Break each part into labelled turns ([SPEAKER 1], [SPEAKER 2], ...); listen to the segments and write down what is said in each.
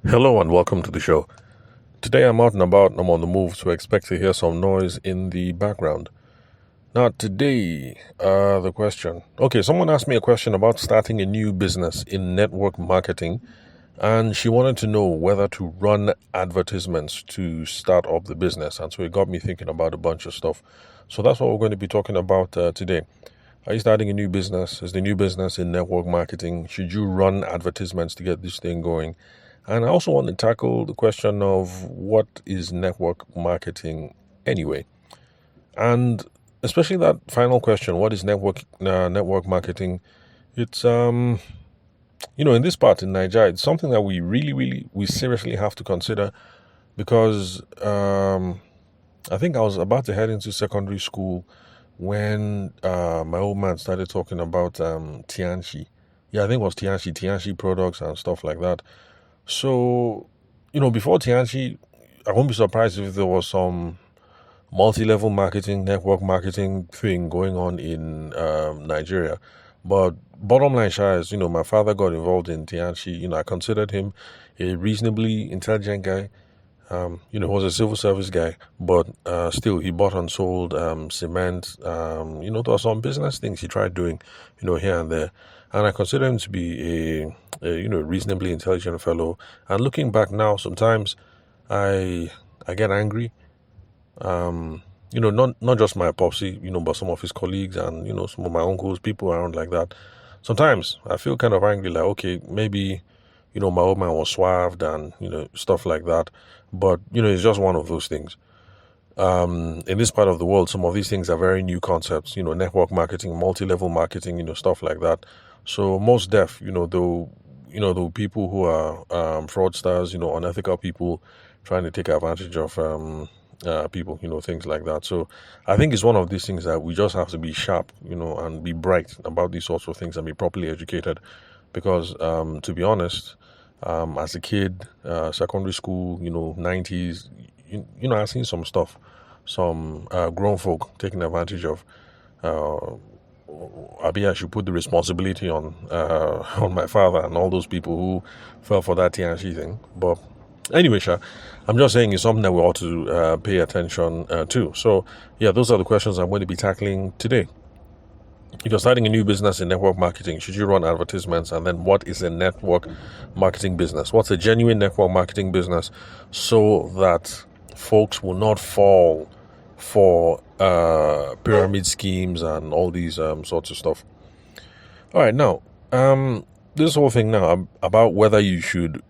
[SPEAKER 1] Hello and welcome to the show. Today I'm out and about and I'm on the move, so expect to hear some noise in the background. Now, today, the question. Okay, someone asked me a question about starting a new business in network marketing, and she wanted to know whether to run advertisements to start up the business. And so it got me thinking about a bunch of stuff. So that's what we're going to be talking about today. Are you starting a new business? Is the new business in network marketing? Should you run advertisements to get this thing going? And I also want to tackle the question of what is network marketing anyway? And especially that final question, what is network marketing? It's in this part in Nigeria, it's something that we we seriously have to consider because I think I was about to head into secondary school when my old man started talking about Tianchi. Yeah, I think it was Tianchi products and stuff like that. So, before Tianchi, I won't be surprised if there was some multi-level marketing, network marketing thing going on in Nigeria. But bottom line, Sha, is, my father got involved in Tianchi. I considered him a reasonably intelligent guy. He was a civil service guy, but still he bought and sold cement. There were some business things he tried doing, here and there. And I consider him to be a reasonably intelligent fellow. And looking back now, sometimes I get angry. Not just my popsy, but some of his colleagues and some of my uncles, people around like that. Sometimes I feel kind of angry, like okay, maybe my old man was swerved and stuff like that. But it's just one of those things. In this part of the world, some of these things are very new concepts. Network marketing, multi-level marketing, stuff like that. So most deaf, though people who are fraudsters, unethical people trying to take advantage of people, things like that. So I think it's one of these things that we just have to be sharp, and be bright about these sorts of things and be properly educated. Because to be honest, as a kid, secondary school, 90s, I've seen some stuff, some grown folk taking advantage of. I should put the responsibility on on my father and all those people who fell for that TNC thing. But anyway, Sha, I'm just saying it's something that we ought to pay attention to. So, yeah, those are the questions I'm going to be tackling today. If you're starting a new business in network marketing, should you run advertisements? And then what is a network marketing business? What's a genuine network marketing business so that folks will not fall for pyramid schemes and all these sorts of stuff? All right, now, this whole thing now about whether you should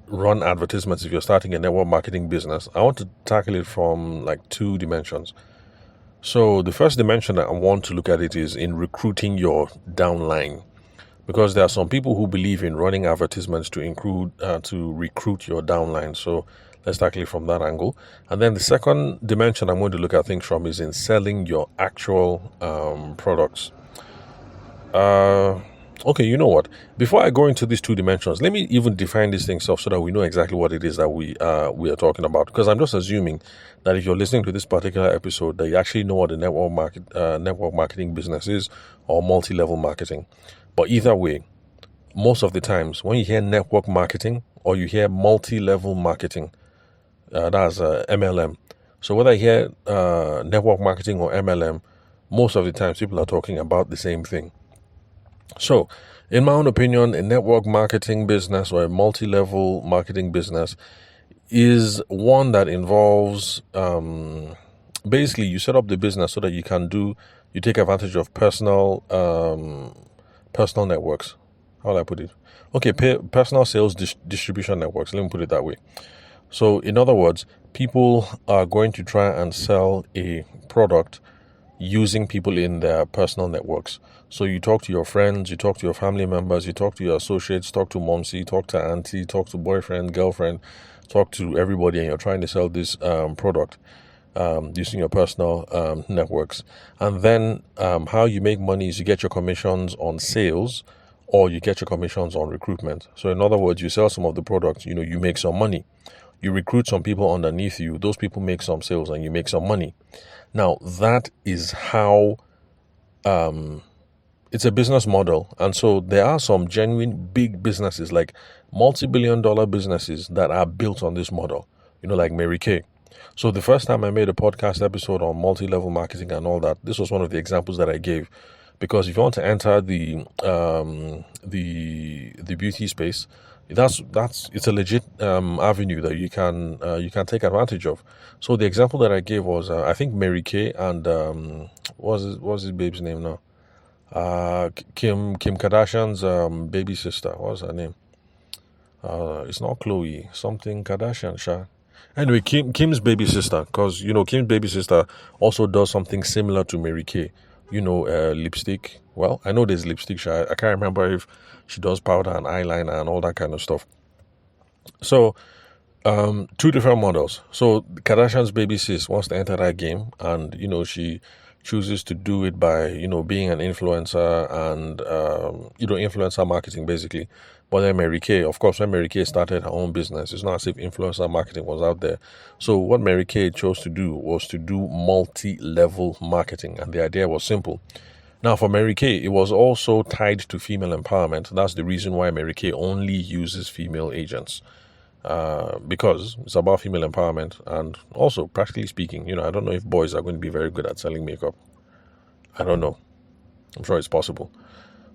[SPEAKER 1] run advertisements if you're starting a network marketing business, I want to tackle it from like two dimensions. So the first dimension that I want to look at it is in recruiting your downline, because there are some people who believe in running advertisements to recruit your downline. So let's tackle it from that angle. And then the second dimension I'm going to look at things from is in selling your actual products. Okay, you know what? Before I go into these two dimensions, let me even define these things so that we know exactly what it is that we are talking about. Because I'm just assuming that if you're listening to this particular episode, that you actually know what a network marketing business is, or multi-level marketing. But either way, most of the times when you hear network marketing or you hear multi-level marketing, that's MLM. So whether you hear network marketing or MLM, most of the times people are talking about the same thing. So, in my own opinion, a network marketing business or a multi-level marketing business is one that involves basically you set up the business so that you take advantage of personal networks. How will I put it? Okay, personal sales distribution networks. Let me put it that way. So, in other words, people are going to try and sell a product using people in their personal networks. So you talk to your friends, you talk to your family members, you talk to your associates, talk to momsy, talk to auntie, talk to boyfriend, girlfriend, talk to everybody, and you're trying to sell this product using your personal networks. And then how you make money is you get your commissions on sales or you get your commissions on recruitment. So in other words, you sell some of the products, you make some money. You recruit some people underneath you, those people make some sales and you make some money. Now, that is how it's a business model. And so there are some genuine big businesses, like multi-billion-dollar businesses that are built on this model, like Mary Kay. So the first time I made a podcast episode on multi-level marketing and all that, this was one of the examples that I gave. Because if you want to enter the beauty space, it's a legit avenue that you can take advantage of. So the example that I gave was I think Mary Kay and what's his babe's name now? Kim Kardashian's baby sister. What's her name? It's not Chloe. Something Kardashian, Sha. Anyway, Kim's baby sister, because Kim's baby sister also does something similar to Mary Kay. Lipstick. Well, I know there's lipstick. Sha. I can't remember if she does powder and eyeliner and all that kind of stuff. So, two different models. So Kardashian's baby sis wants to enter that game, and she chooses to do it by being an influencer and influencer marketing basically. But then Mary Kay, of course, when Mary Kay started her own business, it's not as if influencer marketing was out there. So what Mary Kay chose to do was to do multi-level marketing, and the idea was simple. Now, for Mary Kay, it was also tied to female empowerment. That's the reason why Mary Kay only uses female agents. Because it's about female empowerment, and also, practically speaking, I don't know if boys are going to be very good at selling makeup. I don't know. I'm sure it's possible.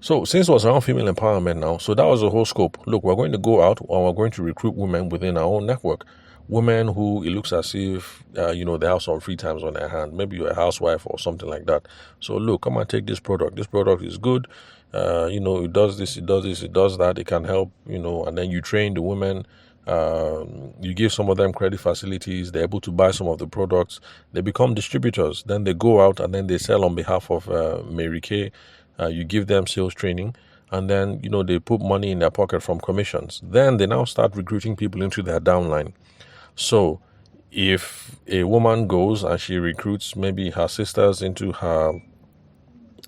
[SPEAKER 1] So, since it was around female empowerment now, so that was the whole scope. Look, we're going to go out and we're going to recruit women within our own network. Women who it looks as if, they have some free times on their hand. Maybe you're a housewife or something like that. So, look, come and take this product. This product is good. It does this, it does this, it does that. It can help, and then you train the women. You give some of them credit facilities. They're able to buy some of the products. They become distributors. Then they go out and then they sell on behalf of Mary Kay. You give them sales training, and then they put money in their pocket from commissions. Then they now start recruiting people into their downline. So if a woman goes and she recruits maybe her sisters into her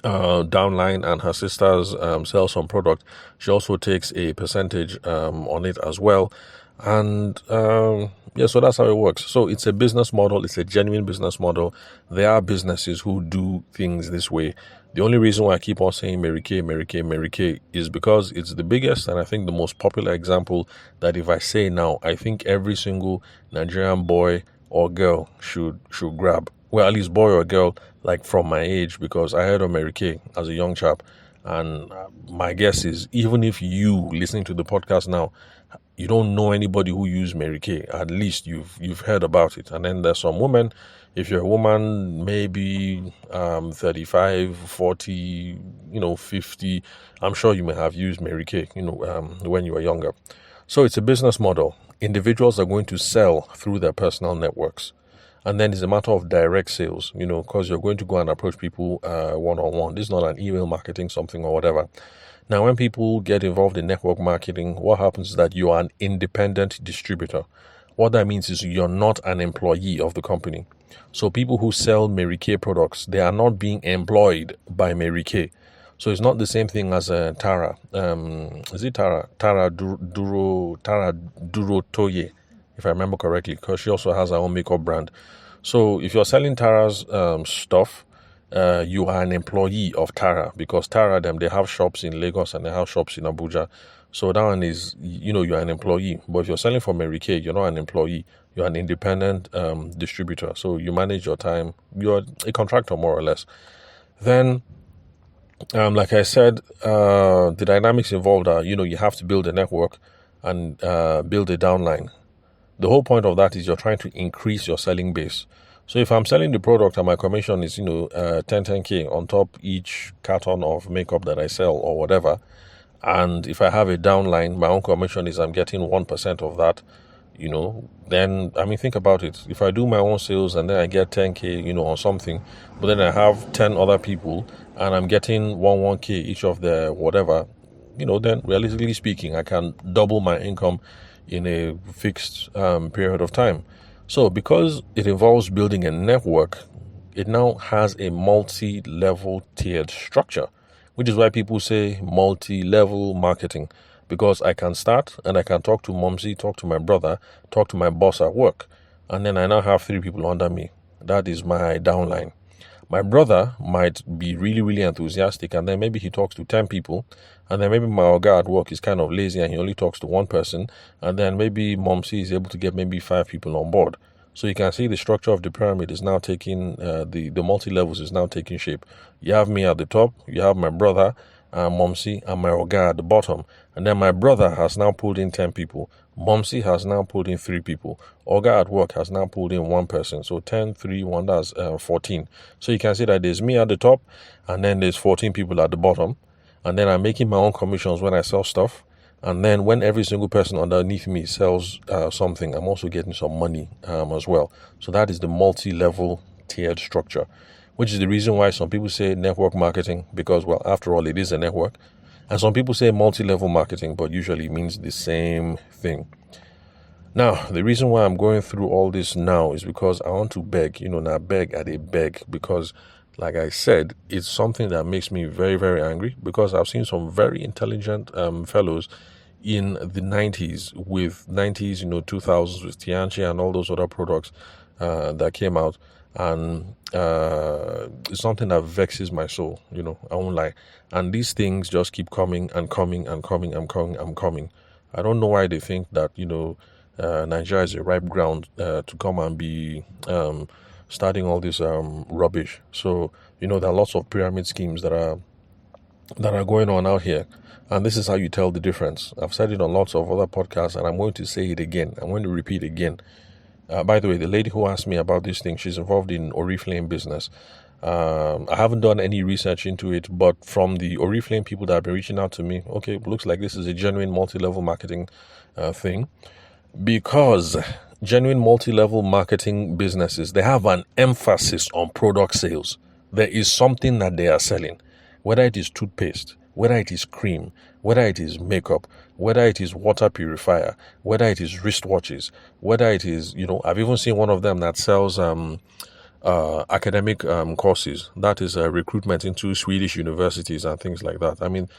[SPEAKER 1] downline, and her sisters sell some product, she also takes a percentage on it as well. And so that's how it works. So it's a business model. It's a genuine business model. There are businesses who do things this way. The only reason why I keep on saying Mary Kay, Mary Kay, Mary Kay is because it's the biggest and I think the most popular example that if I say now, I think every single Nigerian boy or girl should grab. Well, at least boy or girl, like from my age, because I heard of Mary Kay as a young chap. And my guess is, even if you listening to the podcast now, you don't know anybody who used Mary Kay, at least you've heard about it. And then there's some women, if you're a woman, maybe 35, 40, 50, I'm sure you may have used Mary Kay, when you were younger. So it's a business model. Individuals are going to sell through their personal networks. And then it's a matter of direct sales, because you're going to go and approach people one-on-one. This is not an email marketing something or whatever. Now, when people get involved in network marketing, what happens is that you are an independent distributor. What that means is you're not an employee of the company. So people who sell Mary Kay products, they are not being employed by Mary Kay. So it's not the same thing as Tara. Is it Tara? Tara Durotoye, if I remember correctly, because she also has her own makeup brand. So if you're selling Tara's stuff, you are an employee of Tara, because Tara, they have shops in Lagos and they have shops in Abuja. So that one is, you're an employee. But if you're selling for Mary Kay, you're not an employee. You're an independent distributor. So you manage your time. You're a contractor, more or less. Then, like I said, the dynamics involved are, you have to build a network and build a downline. The whole point of that is you're trying to increase your selling base. So if I'm selling the product and my commission is, 10K on top each carton of makeup that I sell or whatever, and if I have a downline, my own commission is I'm getting 1% of that, then, think about it. If I do my own sales and then I get 10K, on something, but then I have 10 other people and I'm getting 1K each of the whatever, then realistically speaking, I can double my income in a fixed period of time. So because it involves building a network, it now has a multi-level tiered structure, which is why people say multi-level marketing, because I can start and I can talk to Momsy, talk to my brother, talk to my boss at work, and then I now have 3 people under me. That is my downline. My brother might be really, really enthusiastic, and then maybe he talks to 10 people, and then maybe my Oga at work is kind of lazy and he only talks to one person, and then maybe Momsi is able to get maybe 5 people on board. So you can see the structure of the pyramid is now taking, the multi-levels is now taking shape. You have me at the top, you have my brother, Momsi, and my Oga at the bottom. And then my brother has now pulled in 10 people. Momsi has now pulled in 3 people. Oga at work has now pulled in 1 person. So 10, 3, 1, that's 14. So you can see that there's me at the top, and then there's 14 people at the bottom. And then I'm making my own commissions when I sell stuff. And then when every single person underneath me sells something, I'm also getting some money as well. So that is the multi-level tiered structure, which is the reason why some people say network marketing, because, well, after all, it is a network. And some people say multi-level marketing, but usually it means the same thing. Now, the reason why I'm going through all this now is because I want to beg, not beg at a beg, because like I said, it's something that makes me very, very angry, because I've seen some very intelligent fellows in the 90s with 2000s with Tianchi and all those other products that came out. And it's something that vexes my soul, I won't lie. And these things just keep coming and coming and coming and coming. I don't know why they think that, Nigeria is a ripe ground to come and be starting all this rubbish. So, there are lots of pyramid schemes that are going on out here. And this is how you tell the difference. I've said it on lots of other podcasts, and I'm going to say it again. I'm going to repeat again. By the way, the lady who asked me about this thing, she's involved in Oriflame business. I haven't done any research into it, but from the Oriflame people that have been reaching out to me, okay, it looks like this is a genuine multi-level marketing thing. Because genuine multi-level marketing businesses, they have an emphasis on product sales. There is something that they are selling, whether it is toothpaste, whether it is cream, whether it is makeup, whether it is water purifier, whether it is wristwatches, whether it is, I've even seen one of them that sells academic courses. That is recruitment into Swedish universities and things like that. I mean,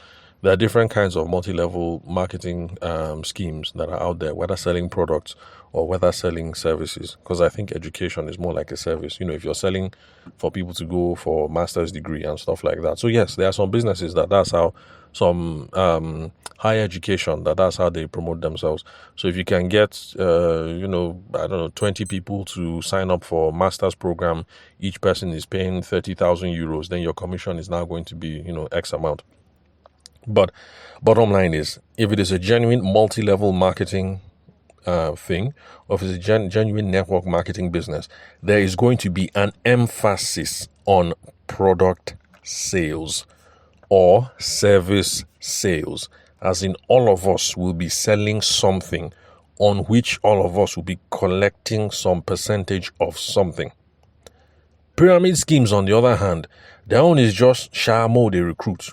[SPEAKER 1] there are different kinds of multi-level marketing schemes that are out there, whether selling products or whether selling services, because I think education is more like a service. If you're selling for people to go for master's degree and stuff like that. So yes, there are some businesses that's how, some higher education, that's how they promote themselves. So if you can get, 20 people to sign up for master's program, each person is paying 30,000 euros, then your commission is now going to be, X amount. But bottom line is, if it is a genuine multi-level marketing thing, or if it's a genuine network marketing business, there is going to be an emphasis on product sales or service sales, as in all of us will be selling something on which all of us will be collecting some percentage of something. Pyramid schemes, on the other hand, their own is just shamo, they recruit.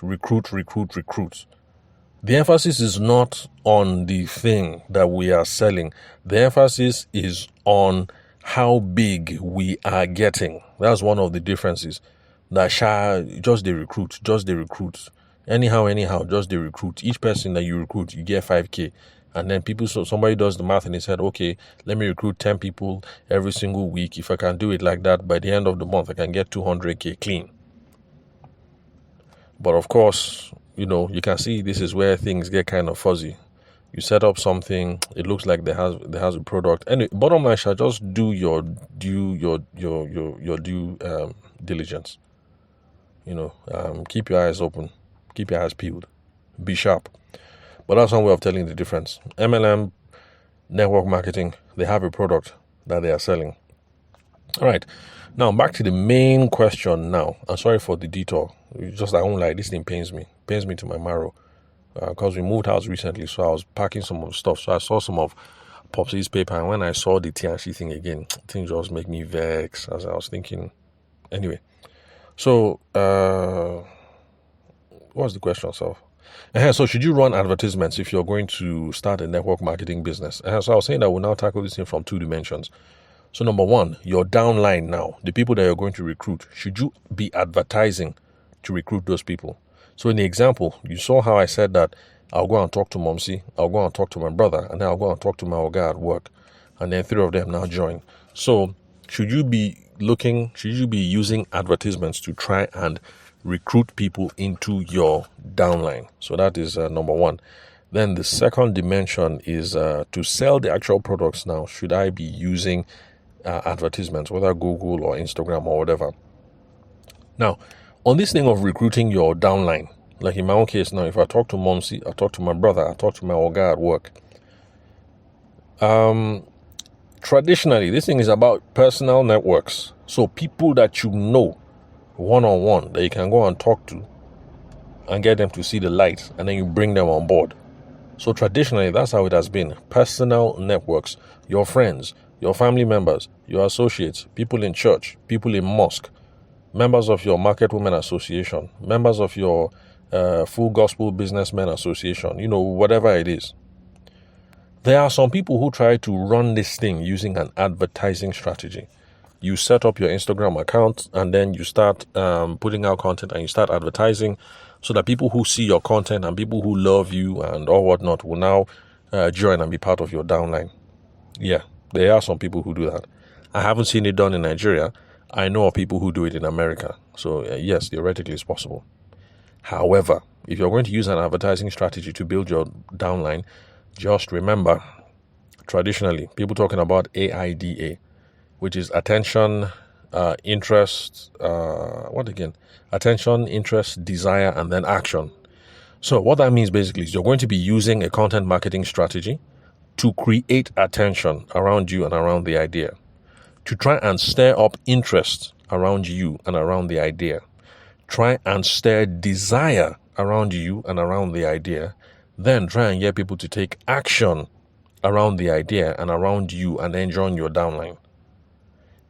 [SPEAKER 1] The emphasis is not on the thing that we are selling. The emphasis is on how big we are getting. That's one of the differences. That just they recruit. Anyhow, just they recruit. Each person that you recruit, you get 5K. And then somebody does the math and they said, okay, let me recruit 10 people every single week. If I can do it like that, by the end of the month, I can get 200K clean. But of course, you can see this is where things get kind of fuzzy. You set up something, it looks like there has a product. Anyway, bottom line, shall just do your due diligence. Keep your eyes open, keep your eyes peeled, be sharp. But that's one way of telling the difference. MLM, network marketing, they have a product that they are selling. All right. Now, back to the main question now. I'm sorry for the detour. I won't lie, this thing pains me to my marrow. Because we moved house recently, so I was packing some of the stuff. So I saw some of Popsy's paper, and when I saw the Tianchi thing again, things just make me vex, as I was thinking. Anyway, so what's the question, Self? So should you run advertisements if you're going to start a network marketing business? So I was saying that we'll now tackle this thing from 2 dimensions. So number one, your downline now, the people that you're going to recruit, should you be advertising to recruit those people? So in the example, you saw how I said that I'll go and talk to Momsi, I'll go and talk to my brother, and then I'll go and talk to my Oga at work. And then 3 of them now join. So should you be using advertisements to try and recruit people into your downline? So that is number one. Then the second dimension is to sell the actual products now. Should I be using advertisements, whether Google or Instagram or whatever? Now, on this thing of recruiting your downline, like in my own case now, if I talk to Momsi, I talk to my brother, I talk to my oga at work. Traditionally, this thing is about personal networks. So people that you know one-on-one that you can go and talk to and get them to see the light, and then you bring them on board. So traditionally, that's how it has been. Personal networks, your friends, your family members, your associates, people in church, people in mosque, members of your market women association, members of your full gospel businessmen association, whatever it is. There are some people who try to run this thing using an advertising strategy. You set up your Instagram account and then you start putting out content and you start advertising so that people who see your content and people who love you and all whatnot will now join and be part of your downline. Yeah, there are some people who do that. I haven't seen it done in Nigeria. I know of people who do it in America. So yes, theoretically it's possible. However, if you're going to use an advertising strategy to build your downline, just remember, traditionally, people talking about AIDA, which is attention, interest, attention, interest, desire, and then action. So what that means basically is you're going to be using a content marketing strategy to create attention around you and around the idea, to try and stir up interest around you and around the idea, try and stir desire around you and around the idea, then try and get people to take action around the idea and around you and then join your downline.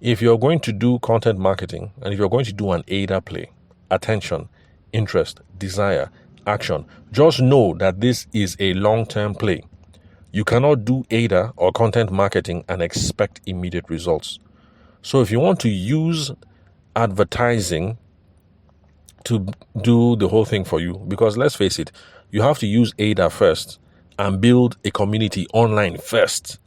[SPEAKER 1] If you're going to do content marketing and if you're going to do an AIDA play, attention, interest, desire, action, just know that this is a long-term play. You cannot do AIDA or content marketing and expect immediate results. So if you want to use advertising to do the whole thing for you, because let's face it, you have to use AIDA first and build a community online first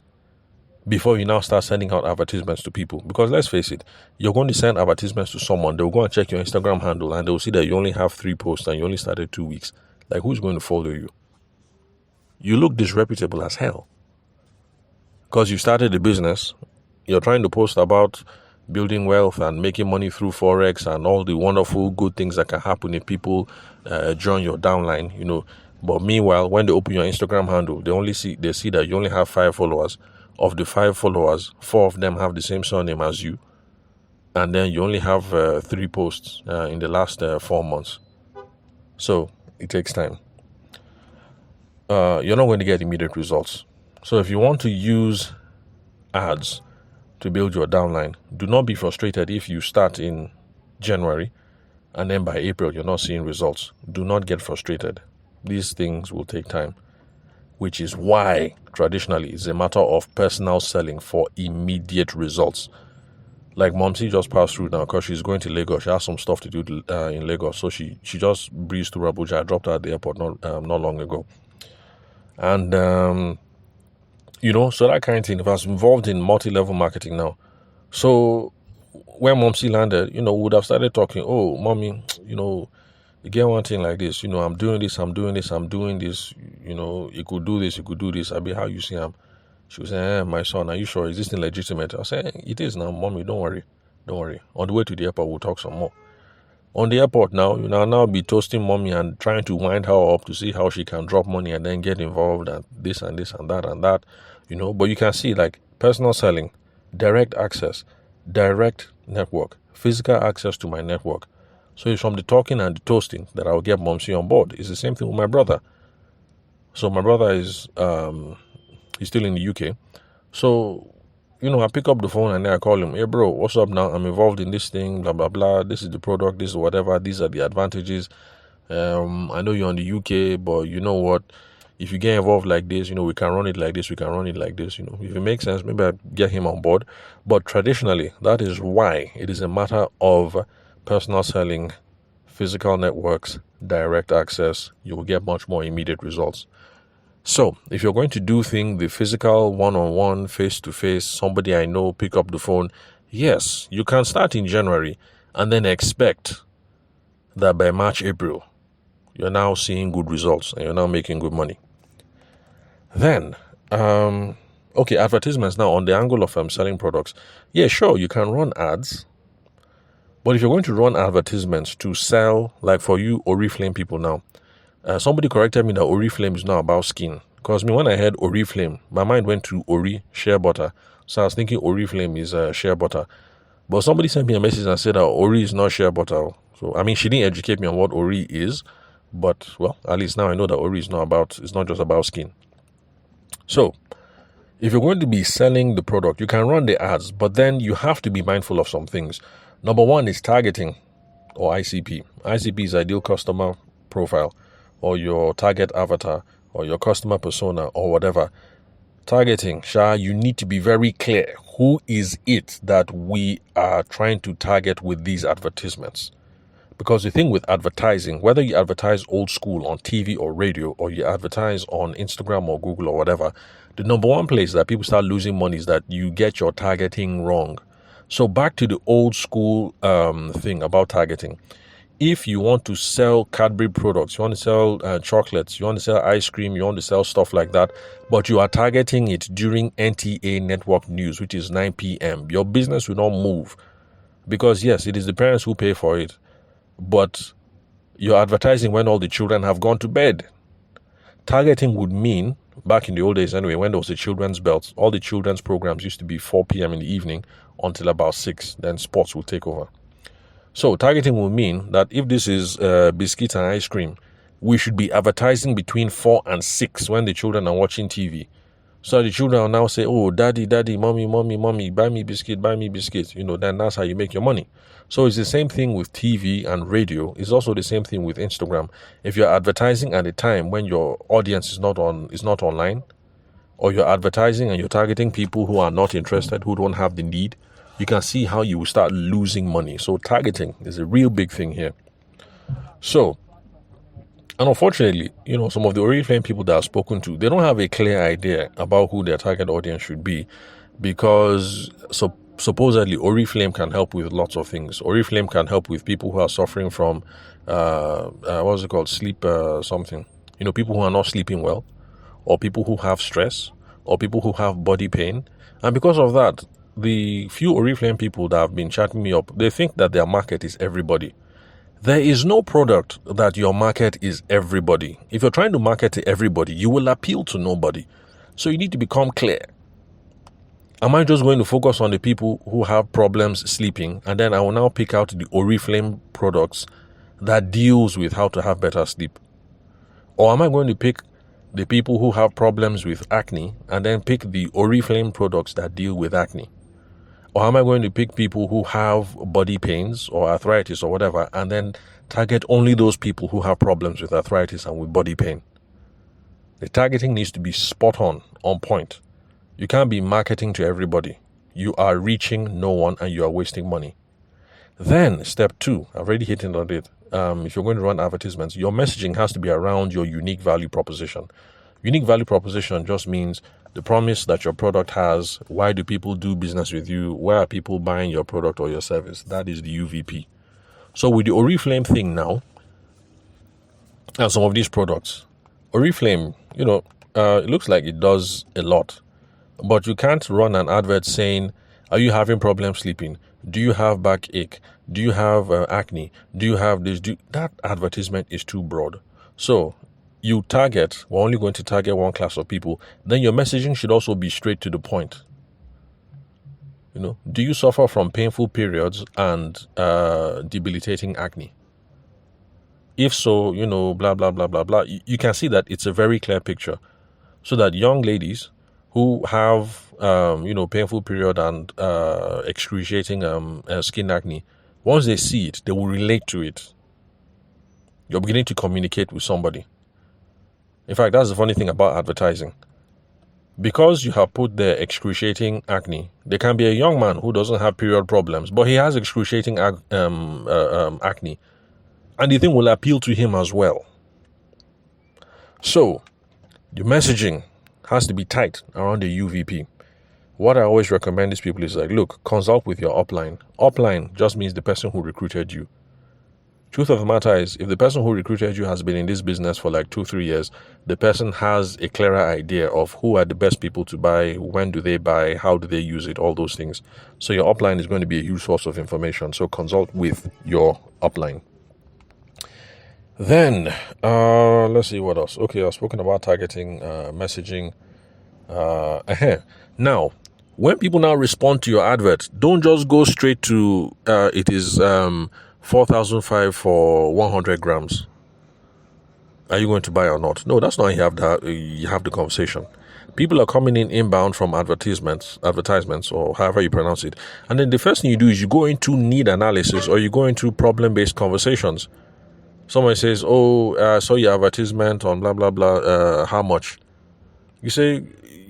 [SPEAKER 1] before you now start sending out advertisements to people. Because let's face it, you're going to send advertisements to someone, they'll go and check your Instagram handle and they'll see that you only have 3 posts and you only started 2 weeks. Like, who's going to follow you? You look disreputable as hell. Because you started a business, you're trying to post about building wealth and making money through Forex and all the wonderful good things that can happen if people join your downline, But meanwhile, when they open your Instagram handle, they see that you only have 5 followers. Of the 5 followers, 4 of them have the same surname as you. And then you only have 3 posts in the last 4 months. So it takes time. You're not going to get immediate results. So if you want to use ads to build your downline, do not be frustrated if you start in January and then by April you're not seeing results. Do not get frustrated. These things will take time, which is why traditionally it's a matter of personal selling for immediate results. Like Momsi just passed through now because she's going to Lagos. She has some stuff to do in Lagos, so she just breezed through Abuja. I dropped her at the airport not long ago. And so that kind of thing. If I was involved in multi-level marketing now, so when Momsi landed, we would have started talking. Oh, mommy, you get one thing like this. I'm doing this. You could do this. You could do this. I be, how you see him? She was saying, my son, are you sure? Is this thing legitimate? I said, it is now, mommy. Don't worry. On the way to the airport, we'll talk some more. On the airport now, now be toasting mommy and trying to wind her up to see how she can drop money and then get involved and this and this and that and that, But you can see like personal selling, direct access, direct network, physical access to my network. So it's from the talking and the toasting that I'll get Momsi on board. It's the same thing with my brother. So my brother is he's still in the UK. So I pick up the phone and then I call him. Hey, bro, what's up now? I'm involved in this thing, blah, blah, blah. This is the product, this is whatever. These are the advantages. I know you're in the UK, but you know what? If you get involved like this, we can run it like this, we can run it like this. If it makes sense, maybe I get him on board. But traditionally, that is why it is a matter of personal selling, physical networks, direct access. You will get much more immediate results. So if you're going to do the physical one-on-one, face-to-face, somebody I know, pick up the phone, Yes, you can start in January and then expect that by March, April, you're now seeing good results and you're now making good money. Then, okay, advertisements now on the angle of selling products. Yeah, sure, you can run ads, but if you're going to run advertisements to sell, like for you Oriflame people now, somebody corrected me that Oriflame is not about skin. Because me, when I heard Oriflame, my mind went to Ori shea butter. So I was thinking Oriflame is shea butter. But somebody sent me a message and said that Ori is not shea butter. So I mean, she didn't educate me on what Ori is, but well, at least now I know that Ori is not just about skin. So if you're going to be selling the product, you can run the ads, but then you have to be mindful of some things. Number one is targeting, or ICP. ICP is ideal customer profile, or your target avatar, or your customer persona, or whatever. Targeting, you need to be very clear. Who is it that we are trying to target with these advertisements? Because the thing with advertising, whether you advertise old school on TV or radio, or you advertise on Instagram or Google or whatever, the number one place that people start losing money is that you get your targeting wrong. So back to the old school thing about targeting. If you want to sell Cadbury products, you want to sell chocolates, you want to sell ice cream, you want to sell stuff like that, but you are targeting it during NTA network news, which is 9 p.m., your business will not move. Because yes, it is the parents who pay for it, but you're advertising when all the children have gone to bed. Targeting would mean, back in the old days anyway, when there was a children's belt, all the children's programs used to be 4 p.m. in the evening until about 6, then sports will take over. So targeting will mean that if this is biscuits and ice cream, we should be advertising between 4 and 6 when the children are watching TV. So the children will now say, oh, daddy, mommy, buy me biscuit. Then that's how you make your money. So it's the same thing with TV and radio. It's also the same thing with Instagram. If you're advertising at a time when your audience is not online, or you're advertising and you're targeting people who are not interested, who don't have the need, you can see how you will start losing money. So targeting is a real big thing here. So, and unfortunately, some of the Oriflame people that I've spoken to, they don't have a clear idea about who their target audience should be, because supposedly Oriflame can help with lots of things. Oriflame can help with people who are suffering from, sleep something. People who are not sleeping well, or people who have stress, or people who have body pain. And because of that, the few Oriflame people that have been chatting me up, they think that their market is everybody. There is no product that your market is everybody. If you're trying to market to everybody, you will appeal to nobody. So you need to become clear. Am I just going to focus on the people who have problems sleeping, and then I will now pick out the Oriflame products that deals with how to have better sleep? Or am I going to pick the people who have problems with acne and then pick the Oriflame products that deal with acne? Or am I going to pick people who have body pains or arthritis or whatever, and then target only those people who have problems with arthritis and with body pain? The targeting needs to be spot on point. You can't be marketing to everybody. You are reaching no one and you are wasting money. Then step 2, I've already hit on it. If you're going to run advertisements, your messaging has to be around your unique value proposition. Unique value proposition just means the promise that your product has. Why do people do business with you? Why are people buying your product or your service? That is the UVP. So with the Oriflame thing now, and some of these products, Oriflame, it looks like it does a lot, but you can't run an advert saying, are you having problems sleeping? Do you have backache? Do you have acne? Do you have this? That advertisement is too broad. So we're only going to target one class of people. Then your messaging should also be straight to the point. Do you suffer from painful periods and debilitating acne? If so, blah, blah, blah, blah, blah. You can see that it's a very clear picture, so that young ladies who have, painful period and excruciating skin acne, once they see it, they will relate to it. You're beginning to communicate with somebody. In fact, that's the funny thing about advertising. Because you have put the excruciating acne, there can be a young man who doesn't have period problems, but he has excruciating acne, and the thing will appeal to him as well. So, your messaging has to be tight around the UVP. what I always recommend these people is like, look, consult with your upline. Upline just means the person who recruited you. Truth of the matter is, if the person who recruited you has been in this business for like 2-3 years, the person has a clearer idea of who are the best people to buy, when do they buy, how do they use it, all those things. So your upline is going to be a huge source of information. So consult with your upline. Then, let's see what else. Okay, I've spoken about targeting, messaging. Now, when people now respond to your advert, don't just go straight to it is 4,005 for 100 grams. Are you going to buy or not? No, that's not how you have the conversation. People are coming in inbound from advertisements, or however you pronounce it. And then the first thing you do is you go into need analysis, or you go into problem-based conversations. Someone says, I saw your advertisement on blah, blah, blah. How much? You say,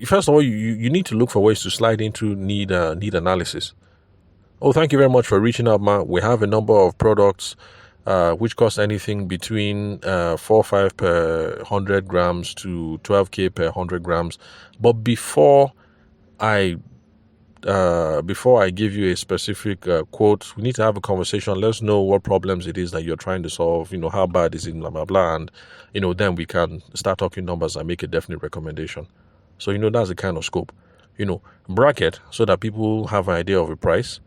[SPEAKER 1] first of all, you need to look for ways to slide into need analysis. Oh, thank you very much for reaching out, ma. We have a number of products which cost anything between 4-5 per 100 grams to 12K per 100 grams. But before I give you a specific quote, we need to have a conversation. Let's know what problems it is that you're trying to solve. How bad is it, blah, blah, blah. And, then we can start talking numbers and make a definite recommendation. So, that's the kind of scope. Bracket so that people have an idea of a price,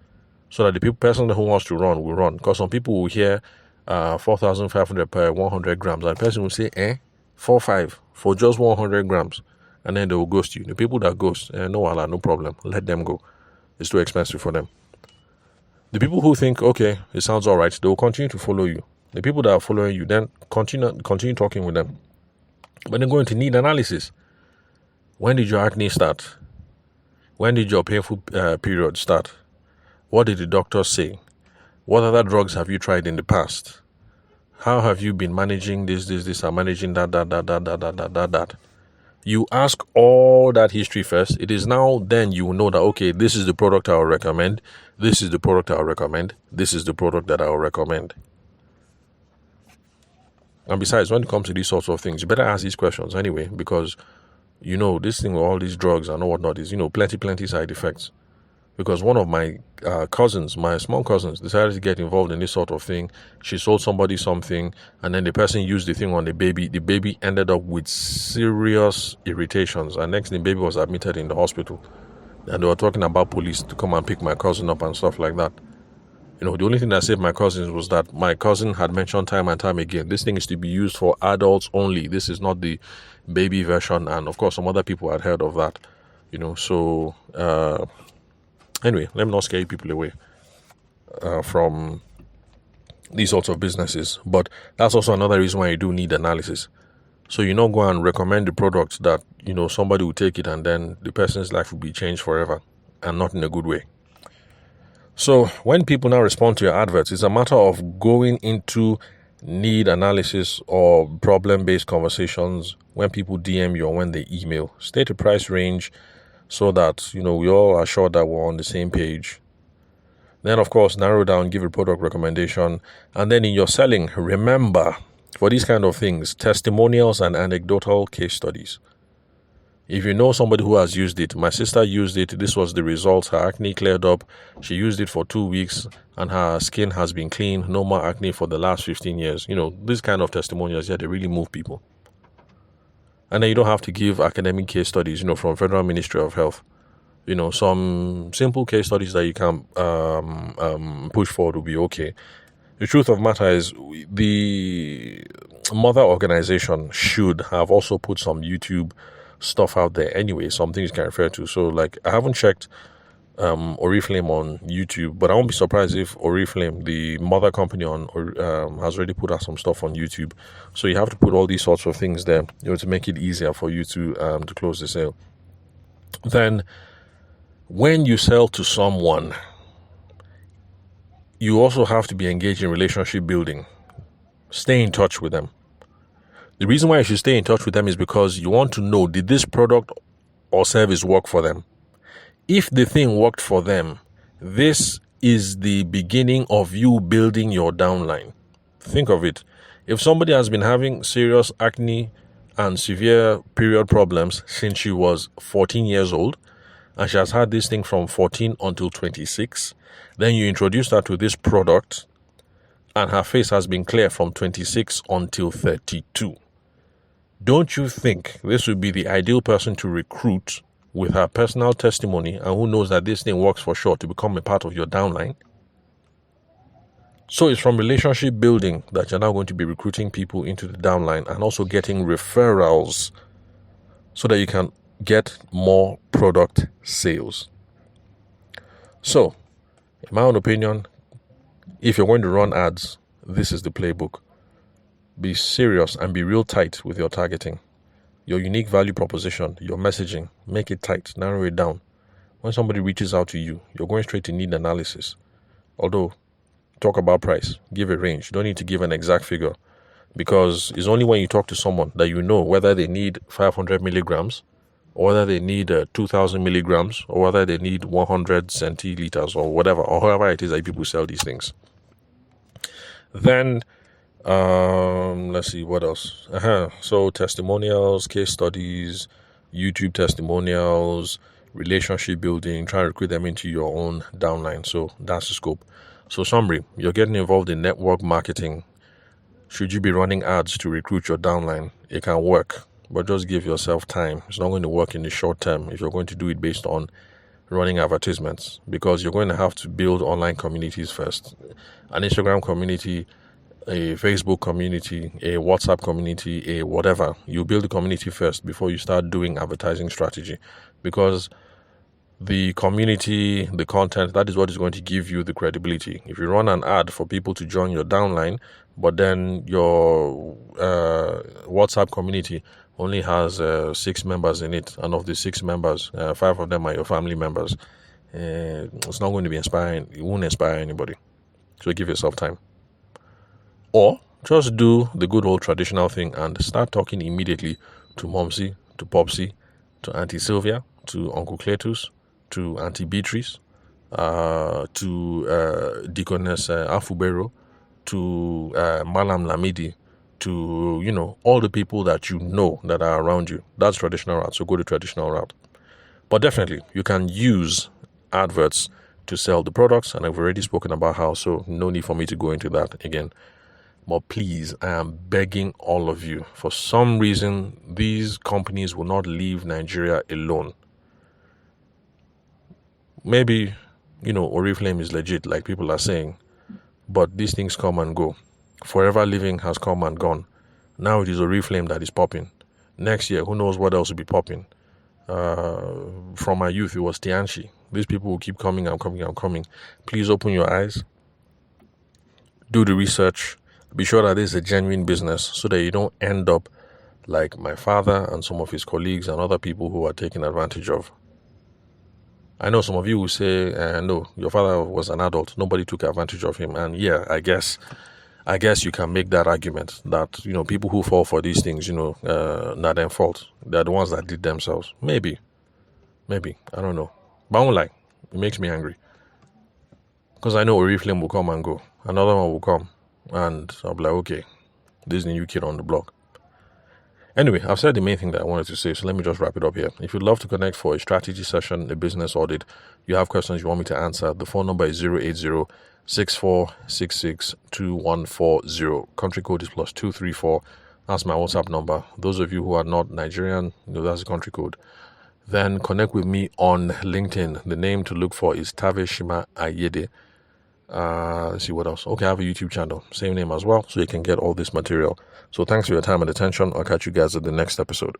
[SPEAKER 1] so that the person who wants to run will run. Because some people will hear 4,500 per 100 grams. And the person will say, 4.5 for just 100 grams. And then they will ghost you. The people that ghost, no problem. Let them go. It's too expensive for them. The people who think, okay, it sounds all right, they will continue to follow you. The people that are following you, then continue talking with them. But then go into need analysis. When did your acne start? When did your painful period start? What did the doctor say? What other drugs have you tried in the past? How have you been managing this, and managing that? You ask all that history first. It is now then you will know that, okay, this is the product I will recommend. This is the product I will recommend. This is the product that I will recommend. And besides, when it comes to these sorts of things, you better ask these questions anyway, because, this thing with all these drugs and whatnot is, plenty side effects. Because one of my cousins, my small cousins, decided to get involved in this sort of thing. She sold somebody something, and then the person used the thing on the baby. The baby ended up with serious irritations, and next thing, the baby was admitted in the hospital. And they were talking about police to come and pick my cousin up and stuff like that. The only thing that saved my cousins was that my cousin had mentioned time and time again, this thing is to be used for adults only. This is not the baby version. And of course, some other people had heard of that. So... Anyway, let me not scare people away from these sorts of businesses. But that's also another reason why you do need analysis. So you don't go and recommend the product that, somebody will take it and then the person's life will be changed forever, and not in a good way. So when people now respond to your adverts, it's a matter of going into need analysis or problem-based conversations when people DM you or when they email. State a price range, so that, we all are sure that we're on the same page. Then, of course, narrow down, give a product recommendation. And then in your selling, remember, for these kind of things, testimonials and anecdotal case studies. If you know somebody who has used it, my sister used it, this was the results, her acne cleared up, she used it for 2 weeks, and her skin has been clean, no more acne for the last 15 years. These kind of testimonials, they really move people. And then you don't have to give academic case studies, from Federal Ministry of Health. Some simple case studies that you can push forward will be okay. The truth of the matter is, the mother organization should have also put some YouTube stuff out there anyway, some things you can refer to. So, I haven't checked Oriflame on YouTube, but I won't be surprised if Oriflame, the mother company has already put out some stuff on YouTube. So you have to put all these sorts of things there, to make it easier for you to close the sale. Then, when you sell to someone, you also have to be engaged in relationship building. Stay in touch with them. The reason why you should stay in touch with them is because you want to know, did this product or service work for them? If the thing worked for them, this is the beginning of you building your downline. Think of it. If somebody has been having serious acne and severe period problems since she was 14 years old, and she has had this thing from 14 until 26. Then you introduce her to this product, and her face has been clear from 26 until 32. Don't you think this would be the ideal person to recruit with her personal testimony, and who knows that this thing works for sure, to become a part of your downline? So it's from relationship building that you're now going to be recruiting people into the downline, and also getting referrals so that you can get more product sales. So, in my own opinion, if you're going to run ads, this is the playbook. Be serious and be real tight with your targeting. Your unique value proposition, your messaging, make it tight, narrow it down. When somebody reaches out to you, you're going straight to need analysis. Although, talk about price, give a range. You don't need to give an exact figure, because it's only when you talk to someone that you know whether they need 500 milligrams, or whether they need 2,000 milligrams, or whether they need 100 centiliters, or whatever, or however it is that people sell these things. Then, let's see, what else? So testimonials, case studies, YouTube testimonials, relationship building, try to recruit them into your own downline. So that's the scope. So summary, you're getting involved in network marketing. Should you be running ads to recruit your downline? It can work, but just give yourself time. It's not going to work in the short term if you're going to do it based on running advertisements, because you're going to have to build online communities first. An Instagram community, a Facebook community, a WhatsApp community, a whatever. You build the community first before you start doing advertising strategy, because the community, the content, that is what is going to give you the credibility. If you run an ad for people to join your downline, but then your WhatsApp community only has 6 members in it, and of the 6 members, 5 of them are your family members, it's not going to be inspiring. It won't inspire anybody. So give yourself time. Or just do the good old traditional thing and start talking immediately to Momsy, to Popsy, to Auntie Sylvia, to Uncle Cletus, to Auntie Beatrice, to Deaconess Afubero, to Malam Lamidi, to, all the people that you know that are around you. That's traditional route, so go the traditional route. But definitely, you can use adverts to sell the products, and I've already spoken about how, so no need for me to go into that again. But please, I am begging all of you, for some reason, these companies will not leave Nigeria alone. Maybe, Oriflame is legit, like people are saying, but these things come and go. Forever Living has come and gone. Now it is Oriflame that is popping. Next year, who knows what else will be popping. From my youth, it was Tianchi. These people will keep coming and coming and coming. Please open your eyes. Do the research. Be sure that this is a genuine business, so that you don't end up like my father and some of his colleagues and other people who are taken advantage of. I know some of you will say, no, your father was an adult. Nobody took advantage of him. And yeah, I guess you can make that argument that, people who fall for these things, not their fault. They're the ones that did themselves. Maybe. I don't know. But I won't lie. It makes me angry. Because I know Oriflame will come and go. Another one will come. And I'll be like, okay, this is the new kid on the block. Anyway, I've said the main thing that I wanted to say, so let me just wrap it up here. If you'd love to connect for a strategy session, a business audit, you have questions you want me to answer, the phone number is 080-6466-2140. Country code is +234. That's my WhatsApp number. Those of you who are not Nigerian, that's the country code. Then connect with me on LinkedIn. The name to look for is Taveshima Ayede. Let's see what else. Okay, I have a YouTube channel, same name as well, so you can get all this material. So thanks for your time and attention. I'll catch you guys at the next episode.